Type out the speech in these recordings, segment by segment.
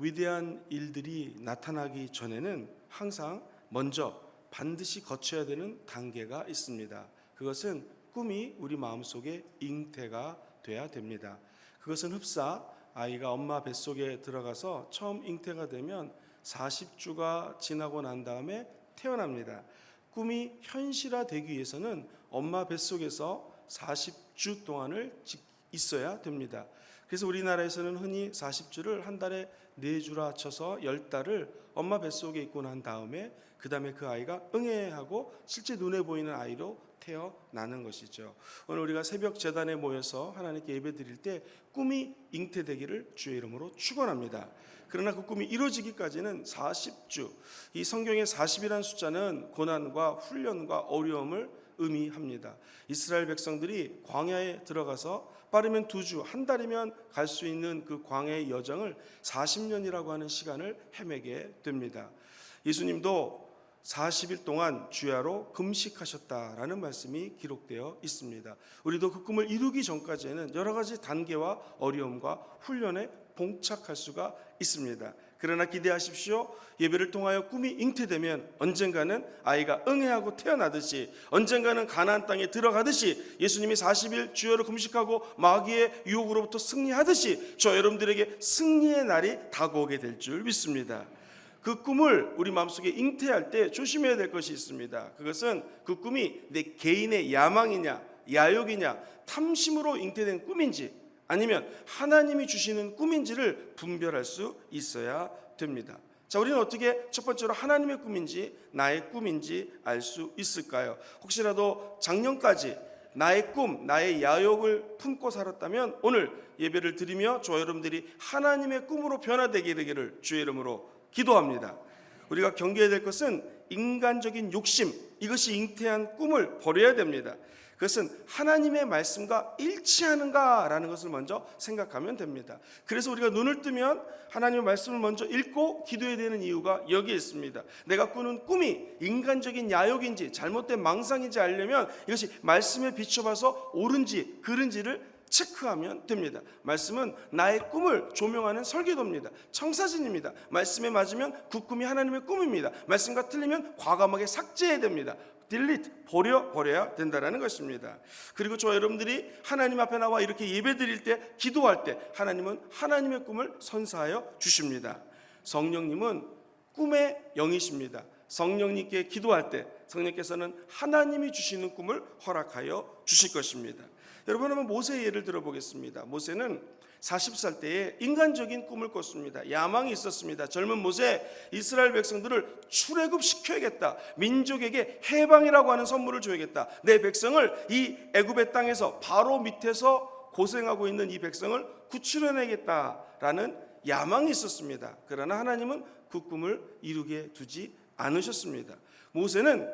위대한 일들이 나타나기 전에는 항상 먼저 반드시 거쳐야 되는 단계가 있습니다. 그것은 꿈이 우리 마음속에 잉태가 돼야 됩니다. 그것은 흡사 아이가 엄마 뱃속에 들어가서 처음 잉태가 되면 40주가 지나고 난 다음에 태어납니다. 꿈이 현실화되기 위해서는 엄마 뱃속에서 40주 동안을 있어야 됩니다. 그래서 우리나라에서는 흔히 40주를 한 달에 4주라 쳐서 10달을 엄마 뱃속에 있고 난 다음에 그 다음에 그 아이가 응애하고 실제 눈에 보이는 아이로 태어나는 것이죠. 오늘 우리가 새벽 제단에 모여서 하나님께 예배 드릴 때 꿈이 잉태되기를 주의 이름으로 축원합니다. 그러나 그 꿈이 이루어지기까지는 40주, 이 성경의 40이라는 숫자는 고난과 훈련과 어려움을 의미합니다. 이스라엘 백성들이 광야에 들어가서 빠르면 2주, 한 달이면 갈 수 있는 그 광야의 여정을 40년이라고 하는 시간을 헤매게 됩니다. 예수님도 40일 동안 주야로 금식하셨다라는 말씀이 기록되어 있습니다. 우리도 그 꿈을 이루기 전까지는 여러 가지 단계와 어려움과 훈련에 봉착할 수가 있습니다. 그러나 기대하십시오. 예배를 통하여 꿈이 잉태되면 언젠가는 아이가 응애하고 태어나듯이, 언젠가는 가나안 땅에 들어가듯이, 예수님이 40일 주야로 금식하고 마귀의 유혹으로부터 승리하듯이 저 여러분들에게 승리의 날이 다가오게 될 줄 믿습니다. 그 꿈을 우리 마음속에 잉태할 때 조심해야 될 것이 있습니다. 그것은 그 꿈이 내 개인의 야망이냐, 야욕이냐, 탐심으로 잉태된 꿈인지 아니면 하나님이 주시는 꿈인지를 분별할 수 있어야 됩니다. 자, 우리는 어떻게 첫 번째로 하나님의 꿈인지 나의 꿈인지 알 수 있을까요? 혹시라도 작년까지 나의 꿈, 나의 야욕을 품고 살았다면 오늘 예배를 드리며 저와 여러분들이 하나님의 꿈으로 변화되게 되기를 주의 이름으로 기도합니다. 우리가 경계해야 될 것은 인간적인 욕심, 이것이 잉태한 꿈을 버려야 됩니다. 그것은 하나님의 말씀과 일치하는가라는 것을 먼저 생각하면 됩니다. 그래서 우리가 눈을 뜨면 하나님의 말씀을 먼저 읽고 기도해야 되는 이유가 여기에 있습니다. 내가 꾸는 꿈이 인간적인 야욕인지 잘못된 망상인지 알려면 이것이 말씀에 비춰봐서 옳은지 그른지를 체크하면 됩니다. 말씀은 나의 꿈을 조명하는 설계도입니다. 청사진입니다. 말씀에 맞으면 그 꿈이 하나님의 꿈입니다. 말씀과 틀리면 과감하게 삭제해야 됩니다. 딜리트, 버려야 된다는 것입니다. 그리고 저 여러분들이 하나님 앞에 나와 이렇게 예배 드릴 때, 기도할 때 하나님은 하나님의 꿈을 선사하여 주십니다. 성령님은 꿈의 영이십니다. 성령님께 기도할 때 성령께서는 하나님이 주시는 꿈을 허락하여 주실 것입니다. 여러분, 한번 모세의 예를 들어보겠습니다. 모세는 40살 때에 인간적인 꿈을 꿨습니다. 야망이 있었습니다. 젊은 모세, 이스라엘 백성들을 출애굽시켜야겠다. 민족에게 해방이라고 하는 선물을 줘야겠다. 내 백성을 이 애굽의 땅에서 바로 밑에서 고생하고 있는 이 백성을 구출해내겠다라는 야망이 있었습니다. 그러나 하나님은 그 꿈을 이루게 두지 않으셨습니다. 모세는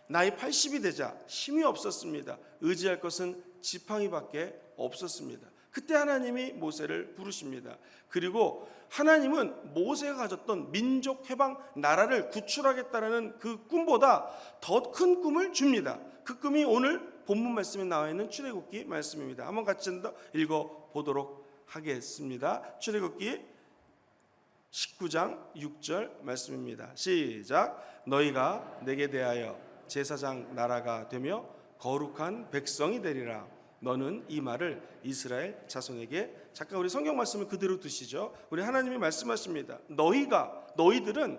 나이 80이 되자 힘이 없었습니다. 의지할 것은 지팡이밖에 없었습니다. 그때 하나님이 모세를 부르십니다. 그리고 하나님은 모세가 가졌던 민족 해방 나라를 구출하겠다는 그 꿈보다 더 큰 꿈을 줍니다. 그 꿈이 오늘 본문 말씀에 나와 있는 출애굽기 말씀입니다. 한번 같이 좀 더 읽어보도록 하겠습니다. 출애굽기 19장 6절 말씀입니다. 시작. 너희가 내게 대하여 제사장 나라가 되며 거룩한 백성이 되리라. 너는 이 말을 이스라엘 자손에게, 잠깐 우리 성경 말씀을 그대로 두시죠. 우리 하나님이 말씀하십니다. 너희들은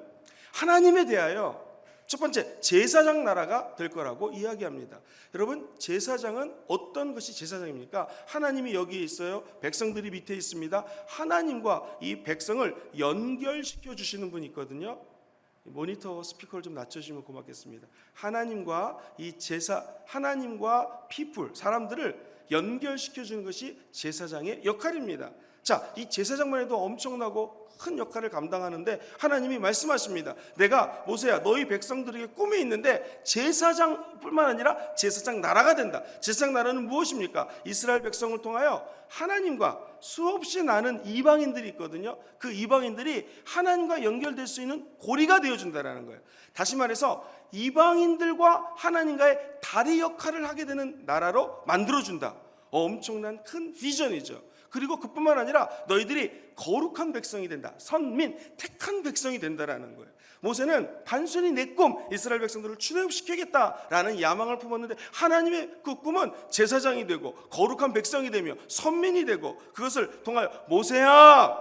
하나님에 대하여 첫 번째 제사장 나라가 될 거라고 이야기합니다. 여러분, 제사장은 어떤 것이 제사장입니까? 하나님이 여기에 있어요. 백성들이 밑에 있습니다. 하나님과 이 백성을 연결시켜 주시는 분이 있거든요. 모니터 스피커를 좀 낮춰주시면 고맙겠습니다. 하나님과 하나님과 피플, 사람들을 연결시켜 주는 것이 제사장의 역할입니다. 자, 이 제사장만 해도 엄청나고 큰 역할을 감당하는데 하나님이 말씀하십니다. 내가 모세야, 너희 백성들에게 꿈이 있는데 제사장뿐만 아니라 제사장 나라가 된다. 제사장 나라는 무엇입니까? 이스라엘 백성을 통하여 하나님과 수없이 많은 이방인들이 있거든요. 그 이방인들이 하나님과 연결될 수 있는 고리가 되어준다는 거예요. 다시 말해서 이방인들과 하나님과의 다리 역할을 하게 되는 나라로 만들어준다. 엄청난 큰 비전이죠. 그리고 그뿐만 아니라 너희들이 거룩한 백성이 된다. 선민, 택한 백성이 된다라는 거예요. 모세는 단순히 내 꿈, 이스라엘 백성들을 출애굽시키겠다라는 야망을 품었는데 하나님의 그 꿈은 제사장이 되고 거룩한 백성이 되며 선민이 되고 그것을 통하여 모세야,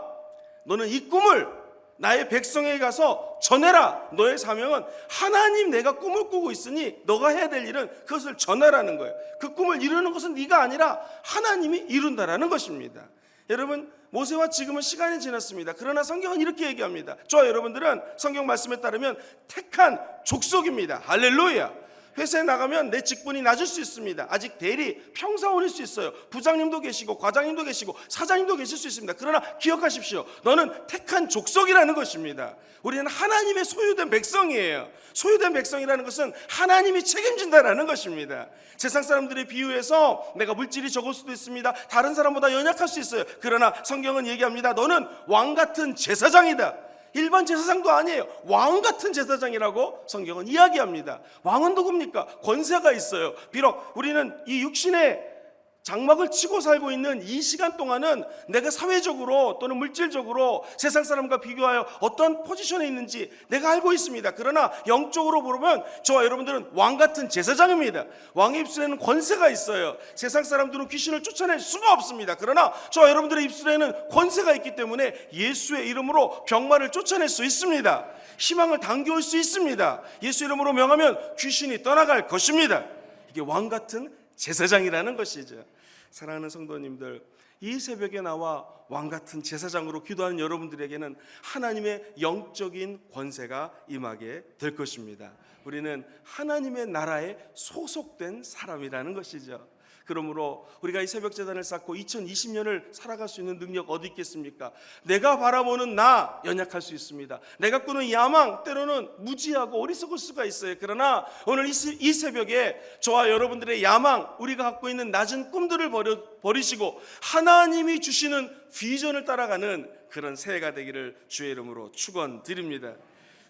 너는 이 꿈을 나의 백성에게 가서 전해라. 너의 사명은 하나님 내가 꿈을 꾸고 있으니 너가 해야 될 일은 그것을 전하라는 거예요. 그 꿈을 이루는 것은 네가 아니라 하나님이 이룬다라는 것입니다. 여러분, 모세와 지금은 시간이 지났습니다. 그러나 성경은 이렇게 얘기합니다. 저와 여러분들은 성경 말씀에 따르면 택한 족속입니다. 할렐루야. 회사에 나가면 내 직분이 낮을 수 있습니다. 아직 대리, 평사원일 수 있어요. 부장님도 계시고 과장님도 계시고 사장님도 계실 수 있습니다. 그러나 기억하십시오. 너는 택한 족속이라는 것입니다. 우리는 하나님의 소유된 백성이에요. 소유된 백성이라는 것은 하나님이 책임진다라는 것입니다. 세상 사람들의 비유에서 내가 물질이 적을 수도 있습니다. 다른 사람보다 연약할 수 있어요. 그러나 성경은 얘기합니다. 너는 왕 같은 제사장이다. 일반 제사장도 아니에요. 왕 같은 제사장이라고 성경은 이야기합니다. 왕은 누굽니까? 권세가 있어요. 비록 우리는 이 육신의 장막을 치고 살고 있는 이 시간 동안은 내가 사회적으로 또는 물질적으로 세상 사람과 비교하여 어떤 포지션에 있는지 내가 알고 있습니다. 그러나 영적으로 보면 저와 여러분들은 왕 같은 제사장입니다. 왕의 입술에는 권세가 있어요. 세상 사람들은 귀신을 쫓아낼 수가 없습니다. 그러나 저와 여러분들의 입술에는 권세가 있기 때문에 예수의 이름으로 병마를 쫓아낼 수 있습니다. 희망을 당겨올 수 있습니다. 예수 이름으로 명하면 귀신이 떠나갈 것입니다. 이게 왕 같은 제사장이라는 것이죠. 사랑하는 성도님들, 이 새벽에 나와 왕같은 제사장으로 기도하는 여러분들에게는 하나님의 영적인 권세가 임하게 될 것입니다. 우리는 하나님의 나라에 소속된 사람이라는 것이죠. 그러므로 우리가 이 새벽 제단을 쌓고 2020년을 살아갈 수 있는 능력 어디 있겠습니까? 내가 바라보는 나 연약할 수 있습니다. 내가 꾸는 야망 때로는 무지하고 어리석을 수가 있어요. 그러나 오늘 이 새벽에 저와 여러분들의 야망, 우리가 갖고 있는 낮은 꿈들을 버리시고 하나님이 주시는 비전을 따라가는 그런 새해가 되기를 주의 이름으로 축원드립니다.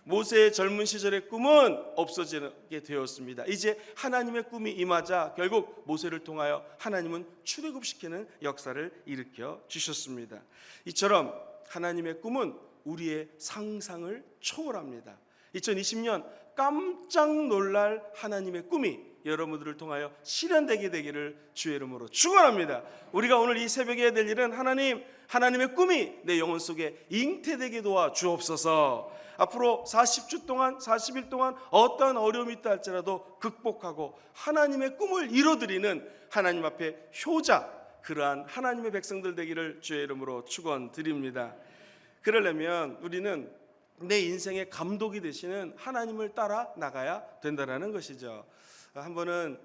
모세의 젊은 시절의 꿈은 없어지게 되었습니다. 이제 하나님의 꿈이 임하자 결국 모세를 통하여 하나님은 출애굽시키는 역사를 일으켜 주셨습니다. 이처럼 하나님의 꿈은 우리의 상상을 초월합니다. 2020년 깜짝 놀랄 하나님의 꿈이 여러분들을 통하여 실현되게 되기를 주의 이름으로 축원합니다. 우리가 오늘 이 새벽에 해야 될 일은 하나님의 꿈이 내 영혼 속에 잉태되게 도와 주옵소서. 앞으로 40주 동안 40일 동안 어떠한 어려움이 있다 할지라도 극복하고 하나님의 꿈을 이뤄드리는 하나님 앞에 효자, 그러한 하나님의 백성들 되기를 주의 이름으로 축원드립니다. 그러려면 우리는 내 인생의 감독이 되시는 하나님을 따라 나가야 된다는 것이죠. 한 번은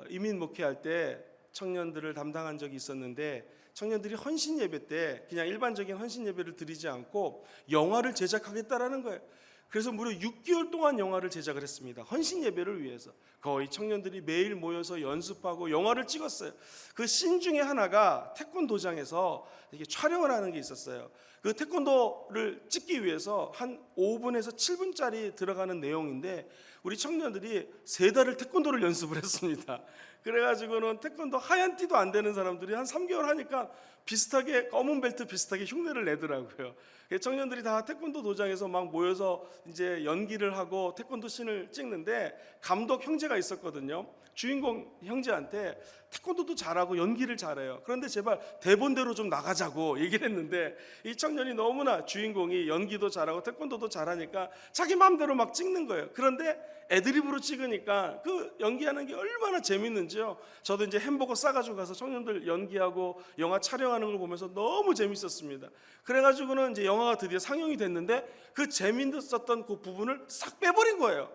이민 목회할 때 청년들을 담당한 적이 있었는데 청년들이 헌신 예배 때 그냥 일반적인 헌신 예배를 드리지 않고 영화를 제작하겠다라는 거예요. 그래서 무려 6개월 동안 영화를 제작을 했습니다. 헌신 예배를 위해서 거의 청년들이 매일 모여서 연습하고 영화를 찍었어요. 그 씬 중에 하나가 태권도장에서 이렇게 촬영을 하는 게 있었어요. 그 태권도를 찍기 위해서 한 5분에서 7분짜리 들어가는 내용인데 우리 청년들이 3달을 태권도를 연습을 했습니다. 그래가지고는 태권도 하얀 띠도 안 되는 사람들이 한 3개월 하니까 비슷하게 검은 벨트 비슷하게 흉내를 내더라고요. 청년들이 다 태권도 도장에서 막 모여서 이제 연기를 하고 태권도 씬을 찍는데 감독 형제가 있었거든요. 주인공 형제한테 태권도도 잘하고 연기를 잘해요. 그런데 제발 대본대로 좀 나가자고 얘기를 했는데 이 청년이 너무나 주인공이 연기도 잘하고 태권도도 잘하니까 자기 마음대로 막 찍는 거예요. 그런데 애드립으로 찍으니까 그 연기하는 게 얼마나 재밌는지요. 저도 이제 햄버거 싸가지고 가서 청년들 연기하고 영화 촬영하는 걸 보면서 너무 재밌었습니다. 그래가지고는 이제 영화가 드디어 상영이 됐는데 그 재밌었던 그 부분을 싹 빼버린 거예요.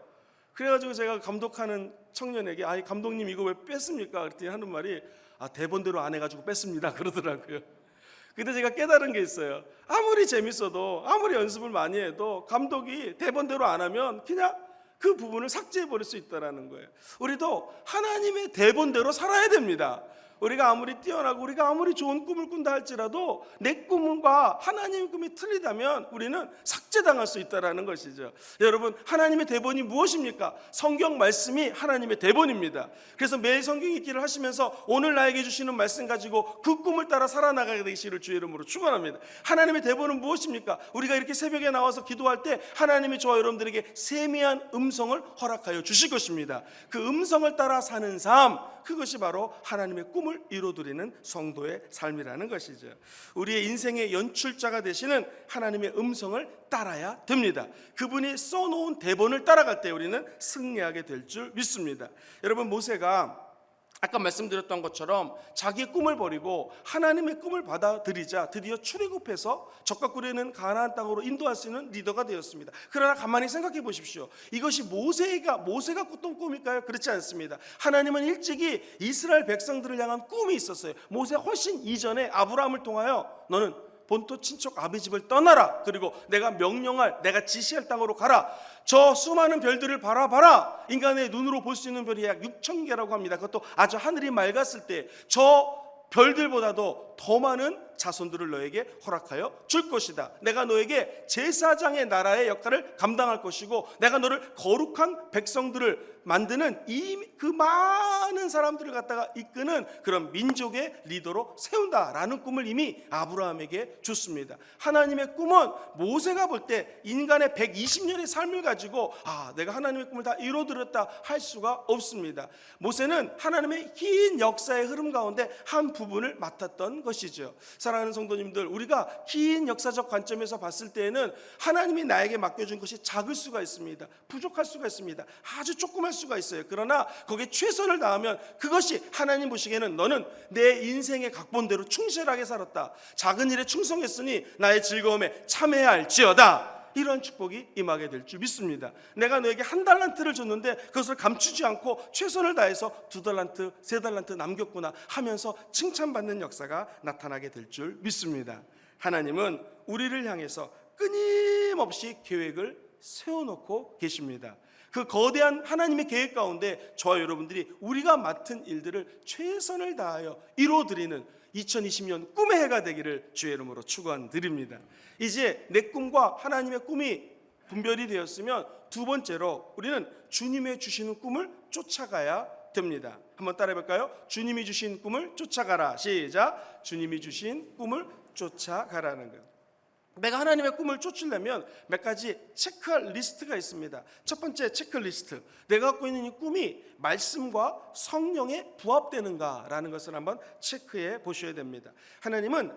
그래가지고 제가 감독하는 청년에게 감독님 이거 왜 뺐습니까? 그랬더니 하는 말이 대본대로 안 해가지고 뺐습니다 그러더라고요. 근데 제가 깨달은 게 있어요. 아무리 재밌어도 아무리 연습을 많이 해도 감독이 대본대로 안 하면 그냥 그 부분을 삭제해버릴 수 있다는 거예요. 우리도 하나님의 대본대로 살아야 됩니다. 우리가 아무리 뛰어나고 우리가 아무리 좋은 꿈을 꾼다 할지라도 내 꿈과 하나님의 꿈이 틀리다면 우리는 삭제당할 수 있다는 것이죠. 여러분, 하나님의 대본이 무엇입니까? 성경 말씀이 하나님의 대본입니다. 그래서 매일 성경 읽기를 하시면서 오늘 나에게 주시는 말씀 가지고 그 꿈을 따라 살아나가게 되시기를 주의 이름으로 축원합니다. 하나님의 대본은 무엇입니까? 우리가 이렇게 새벽에 나와서 기도할 때 하나님이 저와 여러분들에게 세미한 음성을 허락하여 주실 것입니다. 그 음성을 따라 사는 삶, 그것이 바로 하나님의 꿈을 이루어드리는 성도의 삶이라는 것이죠. 우리의 인생의 연출자가 되시는 하나님의 음성을 따라야 됩니다. 그분이 써놓은 대본을 따라갈 때 우리는 승리하게 될 줄 믿습니다. 여러분, 모세가 아까 말씀드렸던 것처럼 자기의 꿈을 버리고 하나님의 꿈을 받아들이자 드디어 출애굽해서 적과 꿀이는 가나안 땅으로 인도할 수 있는 리더가 되었습니다. 그러나 가만히 생각해 보십시오. 이것이 모세가 꿨던 꿈일까요? 그렇지 않습니다. 하나님은 일찍이 이스라엘 백성들을 향한 꿈이 있었어요. 모세 훨씬 이전에 아브라함을 통하여 너는 본토 친척 아비 집을 떠나라. 그리고 내가 지시할 땅으로 가라. 저 수많은 별들을 바라봐라. 인간의 눈으로 볼 수 있는 별이 약 6천 개라고 합니다. 그것도 아주 하늘이 맑았을 때 저 별들보다도 더 많은 자손들을 너에게 허락하여 줄 것이다. 내가 너에게 제사장의 나라의 역할을 감당할 것이고 내가 너를 거룩한 백성들을 만드는 그 많은 사람들을 갖다가 이끄는 그런 민족의 리더로 세운다라는 꿈을 이미 아브라함에게 줬습니다. 하나님의 꿈은 모세가 볼 때 인간의 120년의 삶을 가지고 내가 하나님의 꿈을 다 이루어드렸다 할 수가 없습니다. 모세는 하나님의 긴 역사의 흐름 가운데 한 부분을 맡았던 것이죠. 사랑하는 성도님들, 우리가 긴 역사적 관점에서 봤을 때에는 하나님이 나에게 맡겨준 것이 작을 수가 있습니다. 부족할 수가 있습니다. 아주 조그만 수가 있어요. 그러나 거기에 최선을 다하면 그것이 하나님 보시기에는 너는 내 인생의 각본대로 충실하게 살았다. 작은 일에 충성했으니 나의 즐거움에 참여해야 할지어다. 이런 축복이 임하게 될 줄 믿습니다. 내가 너에게 1달란트를 줬는데 그것을 감추지 않고 최선을 다해서 2달란트, 3달란트 남겼구나 하면서 칭찬받는 역사가 나타나게 될 줄 믿습니다. 하나님은 우리를 향해서 끊임없이 계획을 세워놓고 계십니다. 그 거대한 하나님의 계획 가운데 저와 여러분들이 우리가 맡은 일들을 최선을 다하여 이루어드리는 2020년 꿈의 해가 되기를 주의 이름으로 축원드립니다. 이제 내 꿈과 하나님의 꿈이 분별이 되었으면 두 번째로 우리는 주님의 주시는 꿈을 쫓아가야 됩니다. 한번 따라해 볼까요? 주님이 주신 꿈을 쫓아가라. 시작. 주님이 주신 꿈을 쫓아가라는 거예요. 내가 하나님의 꿈을 쫓으려면 몇 가지 체크할 리스트가 있습니다. 첫 번째 체크리스트, 내가 갖고 있는 이 꿈이 말씀과 성령에 부합되는가라는 것을 한번 체크해 보셔야 됩니다. 하나님은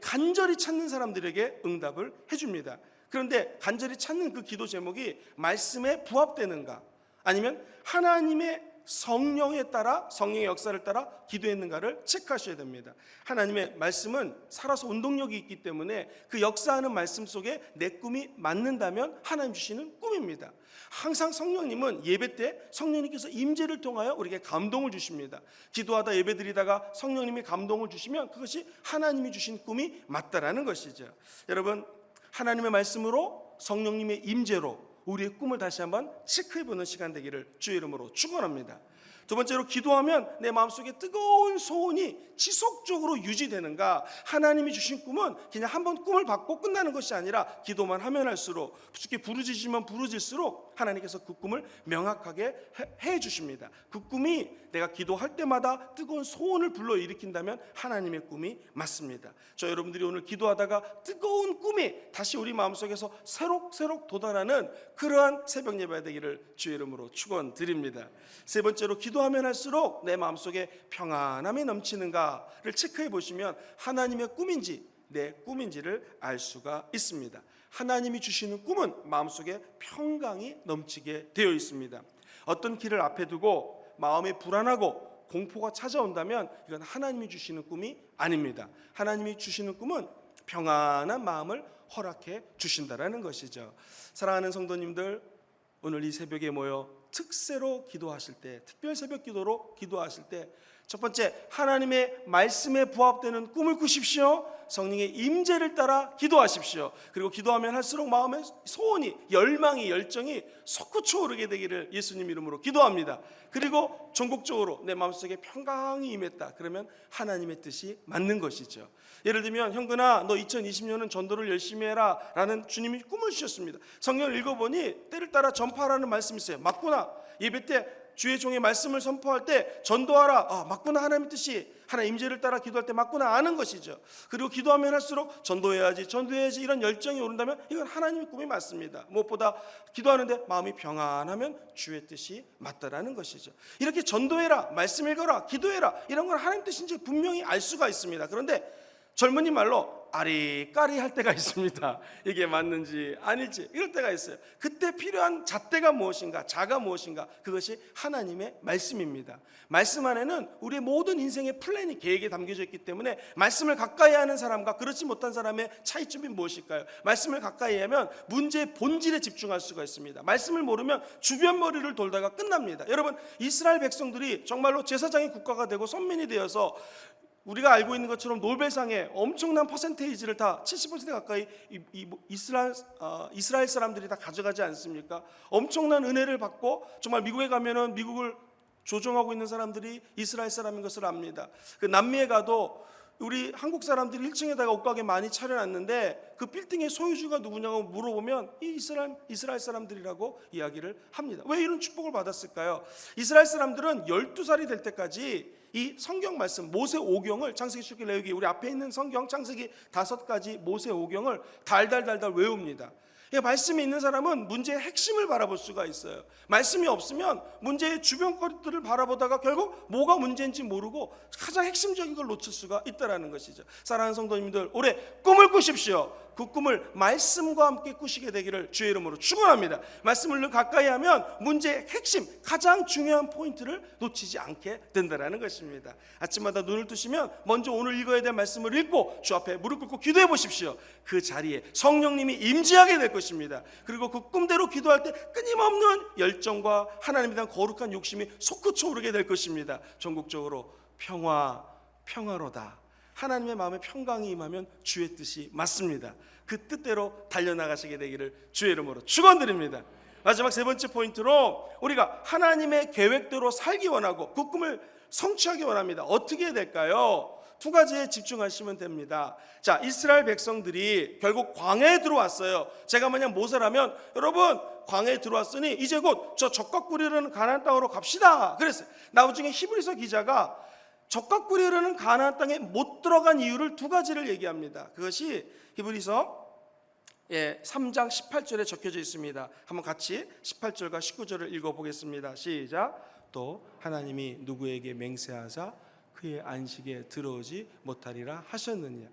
간절히 찾는 사람들에게 응답을 해줍니다. 그런데 간절히 찾는 그 기도 제목이 말씀에 부합되는가, 아니면 하나님의 성령에 따라, 성령의 역사를 따라 기도했는가를 체크하셔야 됩니다. 하나님의 말씀은 살아서 운동력이 있기 때문에 그 역사하는 말씀 속에 내 꿈이 맞는다면 하나님 주시는 꿈입니다. 항상 성령님은 예배 때 성령님께서 임재를 통하여 우리에게 감동을 주십니다. 기도하다 예배드리다가 성령님이 감동을 주시면 그것이 하나님이 주신 꿈이 맞다라는 것이죠. 여러분, 하나님의 말씀으로 성령님의 임재로 우리의 꿈을 다시 한번 체크해보는 시간 되기를 주의 이름으로 축원합니다. 두 번째로, 기도하면 내 마음속에 뜨거운 소원이 지속적으로 유지되는가. 하나님이 주신 꿈은 그냥 한번 꿈을 받고 끝나는 것이 아니라 기도만 하면 할수록, 특히 부르짖으면 부르질수록 하나님께서 그 꿈을 명확하게 해 주십니다. 그 꿈이 내가 기도할 때마다 뜨거운 소원을 불러일으킨다면 하나님의 꿈이 맞습니다. 저 여러분들이 오늘 기도하다가 뜨거운 꿈이 다시 우리 마음속에서 새록새록 돋아나는 그러한 새벽 예배 되기를 주의 이름으로 축원드립니다. 세 번째로, 기도하면 할수록 내 마음속에 평안함이 넘치는가를 체크해 보시면 하나님의 꿈인지 내 꿈인지를 알 수가 있습니다. 하나님이 주시는 꿈은 마음속에 평강이 넘치게 되어 있습니다. 어떤 길을 앞에 두고 마음이 불안하고 공포가 찾아온다면 이건 하나님이 주시는 꿈이 아닙니다. 하나님이 주시는 꿈은 평안한 마음을 허락해 주신다라는 것이죠. 사랑하는 성도님들, 오늘 이 새벽에 모여 특세로 기도하실 때, 특별 새벽 기도로 기도하실 때 첫 번째, 하나님의 말씀에 부합되는 꿈을 꾸십시오. 성령의 임재를 따라 기도하십시오. 그리고 기도하면 할수록 마음의 소원이, 열망이, 열정이 솟구쳐 오르게 되기를 예수님 이름으로 기도합니다. 그리고 전국적으로 내 마음속에 평강이 임했다. 그러면 하나님의 뜻이 맞는 것이죠. 예를 들면, 형근아, 너 2020년은 전도를 열심히 해라 라는 주님이 꿈을 주셨습니다. 성경을 읽어보니 때를 따라 전파하라는 말씀이 있어요. 맞구나. 예배 때 주의 종의 말씀을 선포할 때 전도하라. 맞구나. 하나님의 뜻이, 하나님 임재를 따라 기도할 때 맞구나 아는 것이죠. 그리고 기도하면 할수록 전도해야지 이런 열정이 오른다면 이건 하나님의 꿈이 맞습니다. 무엇보다 기도하는데 마음이 평안하면 주의 뜻이 맞다라는 것이죠. 이렇게 전도해라, 말씀 읽어라, 기도해라, 이런 건 하나님 뜻인지 분명히 알 수가 있습니다. 그런데 젊은이 말로 아리까리 할 때가 있습니다. 이게 맞는지 아닐지 이럴 때가 있어요. 그때 필요한 잣대가 무엇인가, 자가 무엇인가, 그것이 하나님의 말씀입니다. 말씀 안에는 우리의 모든 인생의 플랜이, 계획에 담겨져 있기 때문에 말씀을 가까이 하는 사람과 그렇지 못한 사람의 차이점이 무엇일까요? 말씀을 가까이 하면 문제의 본질에 집중할 수가 있습니다. 말씀을 모르면 주변 머리를 돌다가 끝납니다. 여러분, 이스라엘 백성들이 정말로 제사장의 국가가 되고 선민이 되어서 우리가 알고 있는 것처럼 노벨상에 엄청난 퍼센테이지를 다 70% 가까이 이스라엘 사람들이 다 가져가지 않습니까? 엄청난 은혜를 받고 정말 미국에 가면은 미국을 조종하고 있는 사람들이 이스라엘 사람인 것을 압니다. 그 남미에 가도 우리 한국 사람들이 1층에다가 옷가게 많이 차려놨는데 그 빌딩의 소유주가 누구냐고 물어보면 이 이스라엘 사람들이라고 이야기를 합니다. 왜 이런 축복을 받았을까요? 이스라엘 사람들은 12살이 될 때까지 이 성경 말씀 모세 오경을, 창세기, 출애굽기, 레위기, 우리 앞에 있는 성경 창세기 5가지 모세 오경을 달달달달 외웁니다. 말씀이 있는 사람은 문제의 핵심을 바라볼 수가 있어요. 말씀이 없으면 문제의 주변 것들을 바라보다가 결국 뭐가 문제인지 모르고 가장 핵심적인 걸 놓칠 수가 있다는 것이죠. 사랑하는 성도님들, 올해 꿈을 꾸십시오. 그 꿈을 말씀과 함께 꾸시게 되기를 주의 이름으로 축원합니다. 말씀을 가까이 하면 문제의 핵심, 가장 중요한 포인트를 놓치지 않게 된다는 것입니다. 아침마다 눈을 뜨시면 먼저 오늘 읽어야 될 말씀을 읽고 주 앞에 무릎 꿇고 기도해 보십시오. 그 자리에 성령님이 임재하게 될 것입니다. 그리고 그 꿈대로 기도할 때 끊임없는 열정과 하나님에 대한 거룩한 욕심이 솟구쳐 오르게 될 것입니다. 전국적으로 평화로다. 하나님의 마음에 평강이 임하면 주의 뜻이 맞습니다. 그 뜻대로 달려나가시게 되기를 주의 이름으로 축원드립니다. 마지막 세 번째 포인트로, 우리가 하나님의 계획대로 살기 원하고 그 꿈을 성취하기 원합니다. 어떻게 해야 될까요? 2가지에 집중하시면 됩니다. 자, 이스라엘 백성들이 결국 광야에 들어왔어요. 제가 만약 모세라면, 여러분 광야에 들어왔으니 이제 곧 저 젖과 꿀이 흐르는 가나안 땅으로 갑시다 그랬어요. 나중에 히브리서 기자가 젖과 꿀이 흐르는 가나안 땅에 못 들어간 이유를 2가지를 얘기합니다. 그것이 히브리서 3장 18절에 적혀져 있습니다. 한번 같이 18절과 19절을 읽어보겠습니다. 시작. 또 하나님이 누구에게 맹세하사 그의 안식에 들어오지 못하리라 하셨느냐,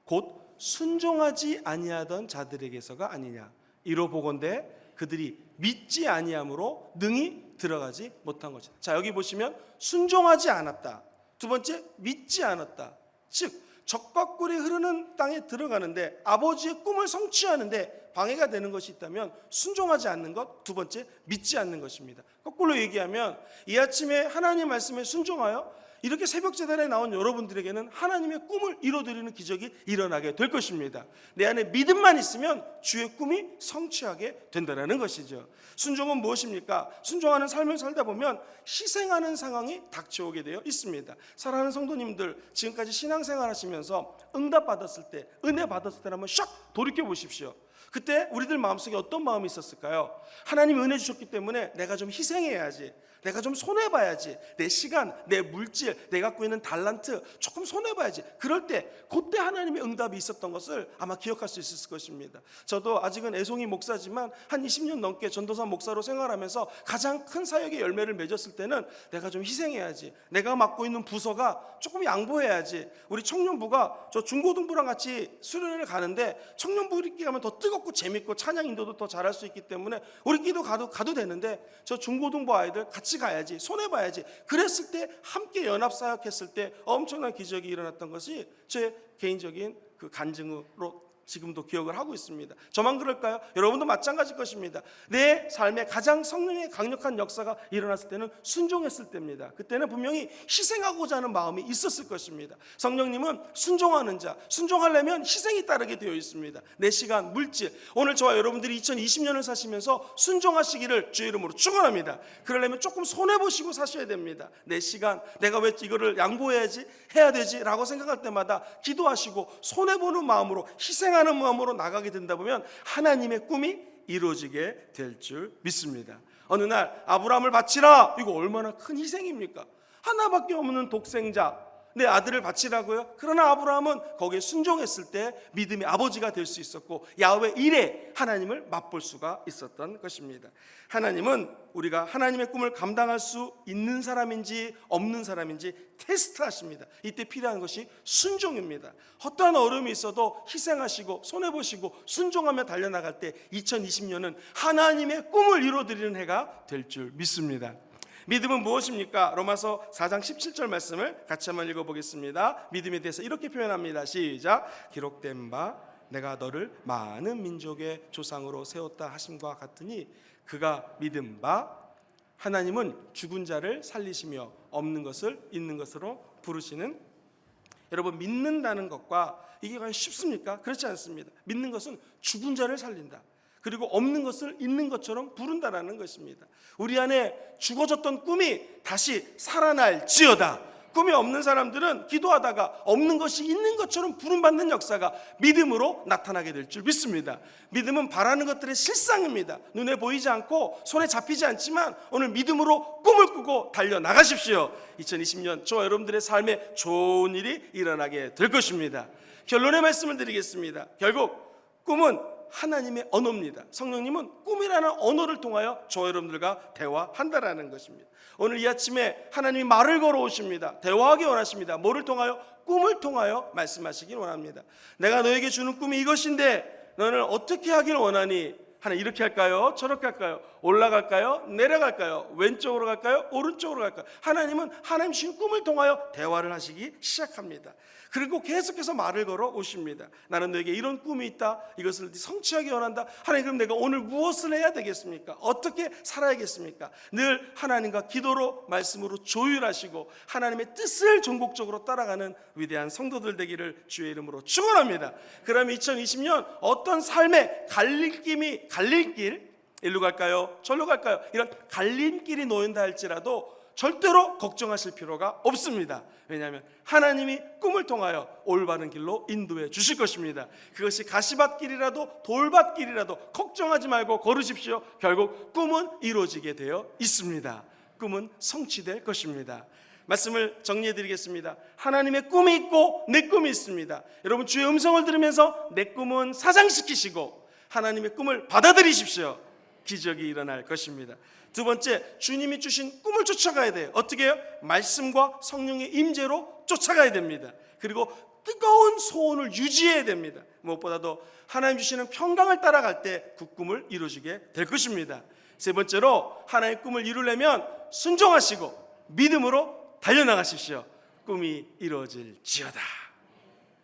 곧 순종하지 아니하던 자들에게서가 아니냐. 이로 보건대 그들이 믿지 아니함으로 능히 들어가지 못한 것이다. 자, 여기 보시면 순종하지 않았다, 두 번째 믿지 않았다. 즉 젖과 꿀이 흐르는 땅에 들어가는데 아버지의 꿈을 성취하는데 방해가 되는 것이 있다면 순종하지 않는 것, 두 번째 믿지 않는 것입니다. 거꾸로 얘기하면 이 아침에 하나님 말씀에 순종하여 이렇게 새벽 제단에 나온 여러분들에게는 하나님의 꿈을 이루어드리는 기적이 일어나게 될 것입니다. 내 안에 믿음만 있으면 주의 꿈이 성취하게 된다는 것이죠. 순종은 무엇입니까? 순종하는 삶을 살다 보면 희생하는 상황이 닥쳐오게 되어 있습니다. 사랑하는 성도님들, 지금까지 신앙생활 하시면서 응답받았을 때, 은혜 받았을 때 한번 샥 돌이켜 보십시오. 그때 우리들 마음속에 어떤 마음이 있었을까요? 하나님 은혜 주셨기 때문에 내가 좀 희생해야지, 내가 좀 손해봐야지, 내 시간, 내 물질, 내가 갖고 있는 달란트 조금 손해봐야지. 그럴 때 그때 하나님의 응답이 있었던 것을 아마 기억할 수 있을 것입니다. 저도 아직은 애송이 목사지만 한 20년 넘게 전도사 목사로 생활하면서 가장 큰 사역의 열매를 맺었을 때는 내가 좀 희생해야지, 내가 맡고 있는 부서가 조금 양보해야지. 우리 청년부가 저 중고등부랑 같이 수련회를 가는데 청년부끼리 가면 더 뜨겁고 재밌고 찬양 인도도 더 잘할 수 있기 때문에 우리끼리도 가도 되는데 저 중고등부 아이들 같이 가야지, 손해봐야지. 그랬을 때 함께 연합사역했을 때 엄청난 기적이 일어났던 것이 제 개인적인 그 간증으로 지금도 기억을 하고 있습니다. 저만 그럴까요? 여러분도 마찬가지일 것입니다. 내 삶에 가장 성령의 강력한 역사가 일어났을 때는 순종했을 때입니다. 그때는 분명히 희생하고자 하는 마음이 있었을 것입니다. 성령님은 순종하는 자, 순종하려면 희생이 따르게 되어 있습니다. 내 시간, 물질, 오늘 저와 여러분들이 2020년을 사시면서 순종하시기를 주의 이름으로 축원합니다. 그러려면 조금 손해보시고 사셔야 됩니다. 내 시간, 내가 왜 이거를 양보해야지, 해야 되지 라고 생각할 때마다 기도하시고 손해보는 마음으로, 희생하는 마음으로 나가게 된다 보면 하나님의 꿈이 이루어지게 될 줄 믿습니다. 어느 날 아브라함을 바치라, 이거 얼마나 큰 희생입니까? 하나밖에 없는 독생자, 내 아들을 바치라고요? 그러나 아브라함은 거기에 순종했을 때 믿음의 아버지가 될 수 있었고 야훼 일에 하나님을 맛볼 수가 있었던 것입니다. 하나님은 우리가 하나님의 꿈을 감당할 수 있는 사람인지 없는 사람인지 테스트하십니다. 이때 필요한 것이 순종입니다. 어떠한 어려움이 있어도 희생하시고 손해보시고 순종하며 달려나갈 때 2020년은 하나님의 꿈을 이루어드리는 해가 될 줄 믿습니다. 믿음은 무엇입니까? 로마서 4장 17절 말씀을 같이 한번 읽어보겠습니다. 믿음에 대해서 이렇게 표현합니다. 시작. 기록된 바 내가 너를 많은 민족의 조상으로 세웠다 하심과 같으니 그가 믿은 바 하나님은 죽은 자를 살리시며 없는 것을 있는 것으로 부르시는, 여러분 믿는다는 것과 이게 과연 쉽습니까? 그렇지 않습니다. 믿는 것은 죽은 자를 살린다. 그리고 없는 것을 있는 것처럼 부른다라는 것입니다. 우리 안에 죽어졌던 꿈이 다시 살아날지어다. 꿈이 없는 사람들은 기도하다가 없는 것이 있는 것처럼 부름받는 역사가 믿음으로 나타나게 될 줄 믿습니다. 믿음은 바라는 것들의 실상입니다. 눈에 보이지 않고 손에 잡히지 않지만 오늘 믿음으로 꿈을 꾸고 달려나가십시오. 2020년 저와 여러분들의 삶에 좋은 일이 일어나게 될 것입니다. 결론의 말씀을 드리겠습니다. 결국 꿈은 하나님의 언어입니다. 성령님은 꿈이라는 언어를 통하여 저와 여러분들과 대화한다라는 것입니다. 오늘 이 아침에 하나님이 말을 걸어오십니다. 대화하기 원하십니다. 뭐를 통하여? 꿈을 통하여 말씀하시길 원합니다. 내가 너에게 주는 꿈이 이것인데 너는 어떻게 하길 원하니? 하나 이렇게 할까요? 저렇게 할까요? 올라갈까요? 내려갈까요? 왼쪽으로 갈까요? 오른쪽으로 갈까요? 하나님은 하나님 주신 꿈을 통하여 대화를 하시기 시작합니다. 그리고 계속해서 말을 걸어 오십니다. 나는 너에게 이런 꿈이 있다. 이것을 성취하기 원한다. 하나님, 그럼 내가 오늘 무엇을 해야 되겠습니까? 어떻게 살아야겠습니까? 늘 하나님과 기도로 말씀으로 조율하시고 하나님의 뜻을 전국적으로 따라가는 위대한 성도들 되기를 주의 이름으로 축원합니다. 그러면 2020년 어떤 삶의 갈릴길, 일로 갈까요? 절로 갈까요? 이런 갈림길이 놓인다 할지라도 절대로 걱정하실 필요가 없습니다. 왜냐하면 하나님이 꿈을 통하여 올바른 길로 인도해 주실 것입니다. 그것이 가시밭길이라도 돌밭길이라도 걱정하지 말고 걸으십시오. 결국 꿈은 이루어지게 되어 있습니다. 꿈은 성취될 것입니다. 말씀을 정리해 드리겠습니다. 하나님의 꿈이 있고 내 꿈이 있습니다. 여러분 주의 음성을 들으면서 내 꿈은 사장시키시고 하나님의 꿈을 받아들이십시오. 기적이 일어날 것입니다. 두 번째, 주님이 주신 꿈을 쫓아가야 돼요. 어떻게 해요? 말씀과 성령의 임재로 쫓아가야 됩니다. 그리고 뜨거운 소원을 유지해야 됩니다. 무엇보다도 하나님 주시는 평강을 따라갈 때 그 꿈을 이루어지게 될 것입니다. 세 번째로, 하나님의 꿈을 이루려면 순종하시고 믿음으로 달려나가십시오. 꿈이 이루어질지어다.